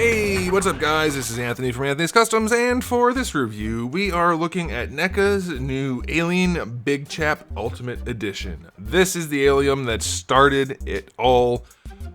Hey, what's up guys? This is Anthony from Anthony's Customs, and for this review, we are looking at NECA's new Alien Big Chap Ultimate Edition. This is the Alien that started it all,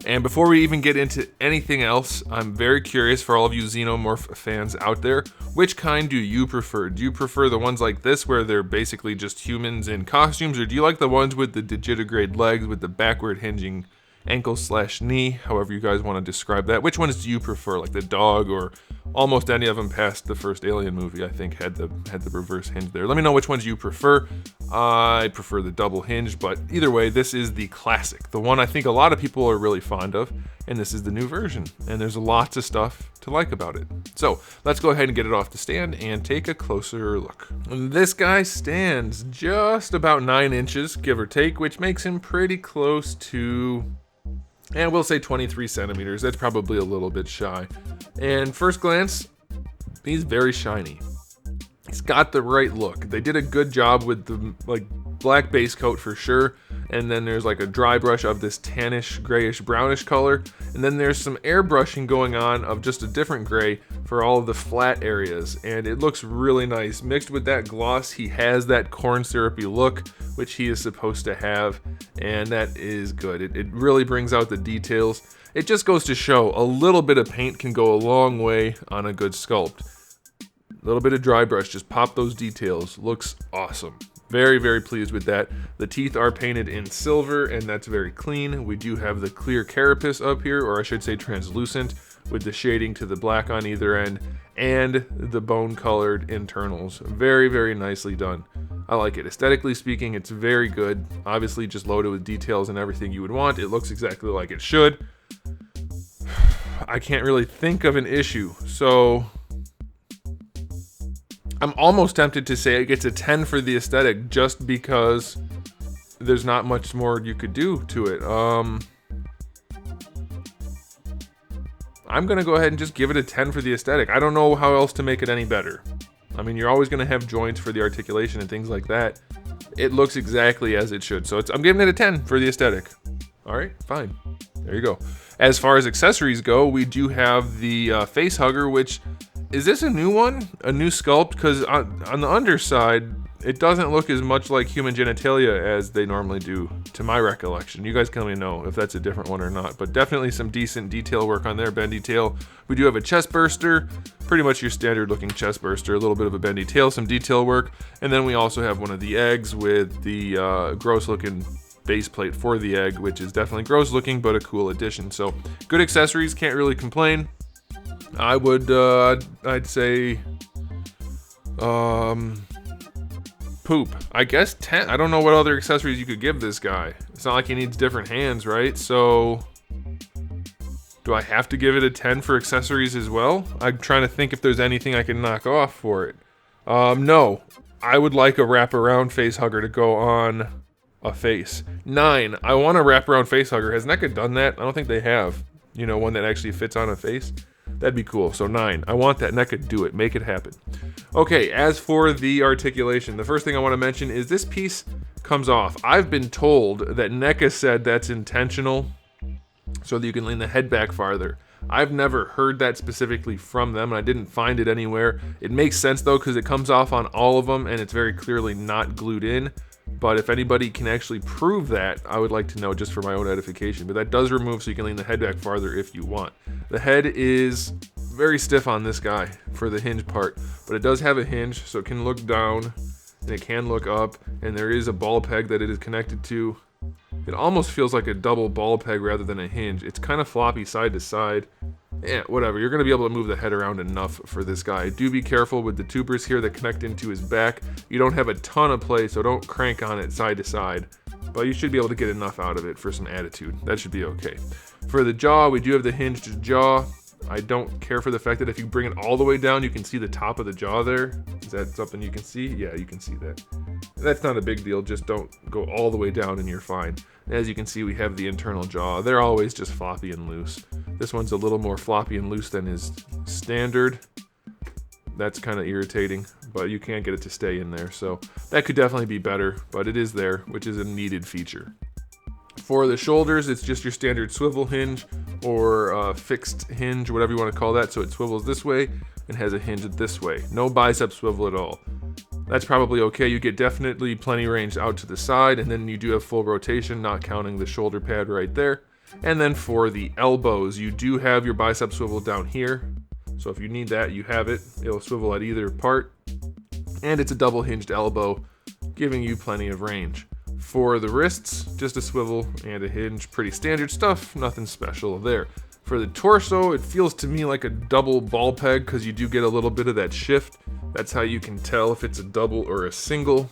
and before we even get into anything else, I'm very curious for all of you Xenomorph fans out there, which kind do you prefer? Do you prefer the ones like this where they're basically just humans in costumes, or do you like the ones with the digitigrade legs with the backward hinging ankle/knee, however you guys want to describe that? Which ones do you prefer, like the dog, or almost any of them past the first Alien movie I think had the reverse hinge there? Let me know which ones you prefer. I prefer the double hinge, but either way, this is the classic, the one I think a lot of people are really fond of, and this is the new version, and there's lots of stuff to like about it. So let's go ahead and get it off the stand and take a closer look. This guy stands just about 9 inches, give or take, which makes him pretty close to, and we'll say 23 centimeters. That's probably a little bit shy. And first glance, he's very shiny. He's got the right look. They did a good job with the black base coat for sure. And then there's like a dry brush of this tannish, grayish, brownish color. And then there's some airbrushing going on of just a different gray for all of the flat areas. And it looks really nice. Mixed with that gloss, he has that corn syrupy look, which he is supposed to have. And that is good. It really brings out the details. It just goes to show a little bit of paint can go a long way on a good sculpt. A little bit of dry brush, just pop those details. Looks awesome. Very, very pleased with that. The teeth are painted in silver, and that's very clean. We do have the clear carapace up here, or I should say translucent, with the shading to the black on either end, and the bone-colored internals. Very, very nicely done. I like it. Aesthetically speaking, it's very good. Obviously, just loaded with details and everything you would want. It looks exactly like it should. I can't really think of an issue, so I'm almost tempted to say it gets a 10 for the aesthetic just because there's not much more you could do to it. I'm going to go ahead and just give it a 10 for the aesthetic. I don't know how else to make it any better. I mean, you're always going to have joints for the articulation and things like that. It looks exactly as it should. So I'm giving it a 10 for the aesthetic. All right, fine. There you go. As far as accessories go, we do have the face hugger, which, is this a new one? A new sculpt? Because on the underside, it doesn't look as much like human genitalia as they normally do, to my recollection. You guys can let me know if that's a different one or not, but definitely some decent detail work on there, bendy tail. We do have a chest burster, pretty much your standard looking chest burster, a little bit of a bendy tail, some detail work, and then we also have one of the eggs with the gross looking base plate for the egg, which is definitely gross looking, but a cool addition. So good accessories, can't really complain. I would, I'd say, poop. I guess 10. I don't know what other accessories you could give this guy. It's not like he needs different hands, right? So do I have to give it a 10 for accessories as well? I'm trying to think if there's anything I can knock off for it. No. I would like a wraparound face hugger to go on a face. 9. I want a wraparound face hugger. Has NECA done that? I don't think they have. You know, one that actually fits on a face. That'd be cool. So 9. I want that. NECA, do it. Make it happen. Okay, as for the articulation, the first thing I want to mention is this piece comes off. I've been told that NECA said that's intentional so that you can lean the head back farther. I've never heard that specifically from them, and I didn't find it anywhere. It makes sense, though, because it comes off on all of them, and it's very clearly not glued in. But if anybody can actually prove that, I would like to know just for my own edification. But that does remove so you can lean the head back farther if you want. The head is very stiff on this guy for the hinge part, but it does have a hinge, so it can look down and it can look up, and there is a ball peg that it is connected to. It almost feels like a double ball peg rather than a hinge. It's kind of floppy side to side. Yeah, whatever. You're going to be able to move the head around enough for this guy. Do be careful with the tubers here that connect into his back. You don't have a ton of play, so don't crank on it side to side. But you should be able to get enough out of it for some attitude. That should be okay. For the jaw, we do have the hinged jaw. I don't care for the fact that if you bring it all the way down, you can see the top of the jaw there. Is that something you can see? Yeah, you can see that. That's not a big deal. Just don't go all the way down and you're fine. As you can see, we have the internal jaw. They're always just floppy and loose. This one's a little more floppy and loose than is standard. That's kind of irritating, but you can't get it to stay in there. So that could definitely be better, but it is there, which is a needed feature. For the shoulders, it's just your standard swivel hinge or fixed hinge, whatever you want to call that. So it swivels this way and has a hinge this way. No bicep swivel at all. That's probably okay. You get definitely plenty range out to the side, and then you do have full rotation, not counting the shoulder pad right there. And then for the elbows, you do have your bicep swivel down here. So if you need that, you have it. It'll swivel at either part. And it's a double hinged elbow, giving you plenty of range. For the wrists, just a swivel and a hinge. Pretty standard stuff, nothing special there. For the torso, it feels to me like a double ball peg because you do get a little bit of that shift. That's how you can tell if it's a double or a single,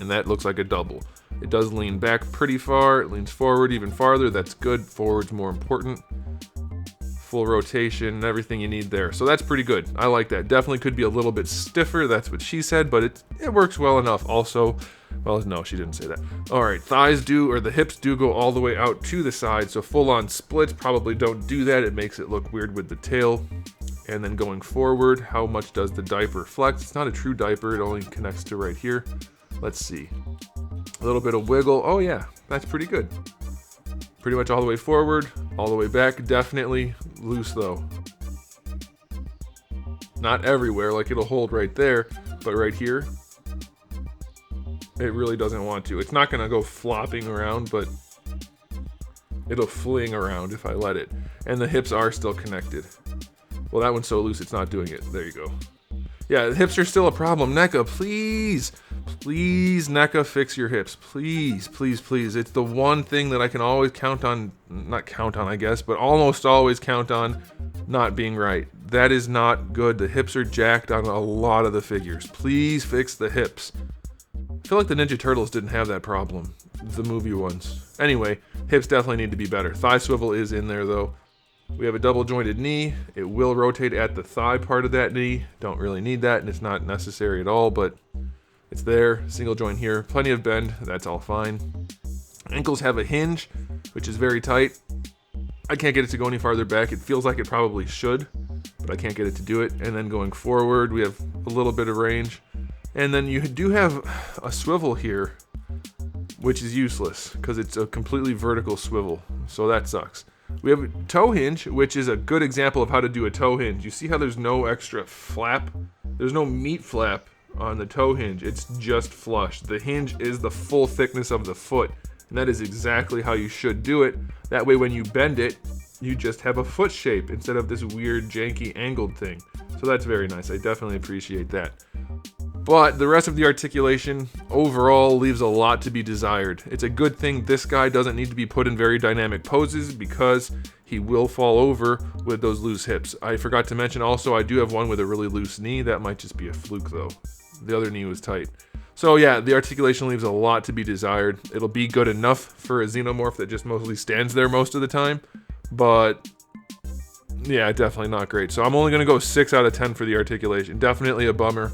and that looks like a double. It does lean back pretty far, it leans forward even farther. That's good. Forward's more important. Full rotation, everything you need there. So that's pretty good. I like that. Definitely could be a little bit stiffer, that's what she said, but it works well enough also. Well, no, she didn't say that. All right, the hips do go all the way out to the side, so full-on splits probably don't do that. It makes it look weird with the tail. And then going forward, how much does the diaper flex? It's not a true diaper, it only connects to right here. Let's see. A little bit of wiggle. Oh yeah, that's pretty good. Pretty much all the way forward, all the way back. Definitely loose though. Not everywhere, like it'll hold right there, but right here, it really doesn't want to. It's not gonna go flopping around, but it'll fling around if I let it. And the hips are still connected. Well, that one's so loose it's not doing it. There you go. Yeah, the hips are still a problem. NECA, please. Please, NECA, fix your hips. Please, please, please. It's the one thing that I can always count on, not count on, I guess, but almost always count on not being right. That is not good. The hips are jacked on a lot of the figures. Please fix the hips. I feel like the Ninja Turtles didn't have that problem, the movie ones. Anyway, hips definitely need to be better. Thigh swivel is in there though. We have a double jointed knee. It will rotate at the thigh part of that knee. Don't really need that, and it's not necessary at all, but it's there. Single joint here. Plenty of bend. That's all fine. Ankles have a hinge, which is very tight. I can't get it to go any farther back. It feels like it probably should, but I can't get it to do it. And then going forward, we have a little bit of range. And then you do have a swivel here, which is useless because it's a completely vertical swivel. So that sucks. We have a toe hinge, which is a good example of how to do a toe hinge. You see how there's no extra flap? There's no meat flap on the toe hinge. It's just flush. The hinge is the full thickness of the foot, and that is exactly how you should do it. That way when you bend it, you just have a foot shape instead of this weird janky angled thing. So that's very nice. I definitely appreciate that. But the rest of the articulation overall leaves a lot to be desired. It's a good thing this guy doesn't need to be put in very dynamic poses because he will fall over with those loose hips. I forgot to mention also I do have one with a really loose knee. That might just be a fluke though. The other knee was tight. So yeah, the articulation leaves a lot to be desired. It'll be good enough for a Xenomorph that just mostly stands there most of the time. But yeah, definitely not great. So I'm only going to go 6 out of 10 for the articulation. Definitely a bummer.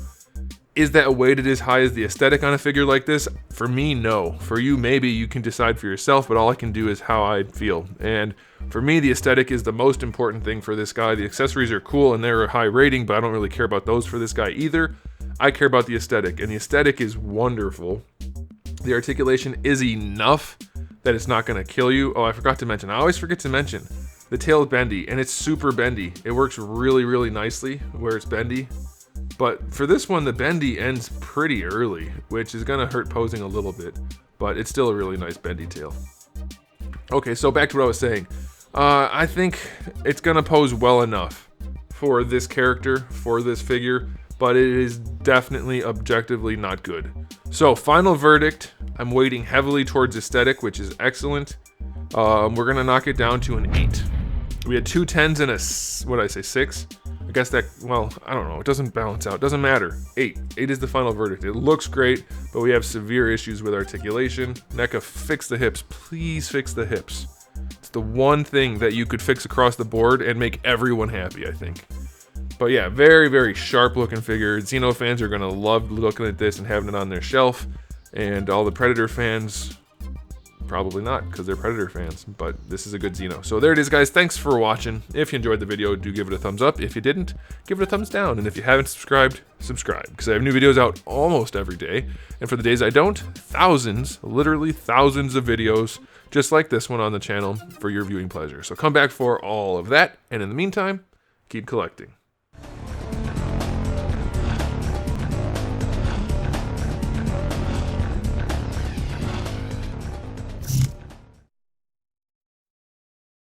Is that weighted as high as the aesthetic on a figure like this? For me, no. For you, maybe you can decide for yourself, but all I can do is how I feel. And for me, the aesthetic is the most important thing for this guy. The accessories are cool and they're a high rating, but I don't really care about those for this guy either. I care about the aesthetic, and the aesthetic is wonderful. The articulation is enough that it's not going to kill you. Oh, I forgot to mention. I always forget to mention. The tail is bendy, and it's super bendy. It works really, really nicely where it's bendy. But for this one, the bendy ends pretty early, which is going to hurt posing a little bit. But it's still a really nice bendy tail. Okay, so back to what I was saying. I think it's going to pose well enough for this character, for this figure. But it is definitely objectively not good. So final verdict, I'm weighting heavily towards aesthetic, which is excellent. We're going to knock it down to an 8. We had 2 10s and a, 6? I guess that, well, I don't know. It doesn't balance out. Doesn't matter. 8. 8 is the final verdict. It looks great, but we have severe issues with articulation. NECA, fix the hips. Please fix the hips. It's the one thing that you could fix across the board and make everyone happy, I think. But yeah, very, very sharp looking figure. Xeno fans are going to love looking at this and having it on their shelf. And all the Predator fans, Probably not, because they're Predator fans, but this is a good Xeno. So there it is, guys. Thanks for watching. If you enjoyed the video, do give it a thumbs up. If you didn't, give it a thumbs down. And if you haven't subscribed, subscribe, because I have new videos out almost every day. And for the days I don't, thousands, literally thousands of videos just like this one on the channel for your viewing pleasure. So come back for all of that. And in the meantime, keep collecting.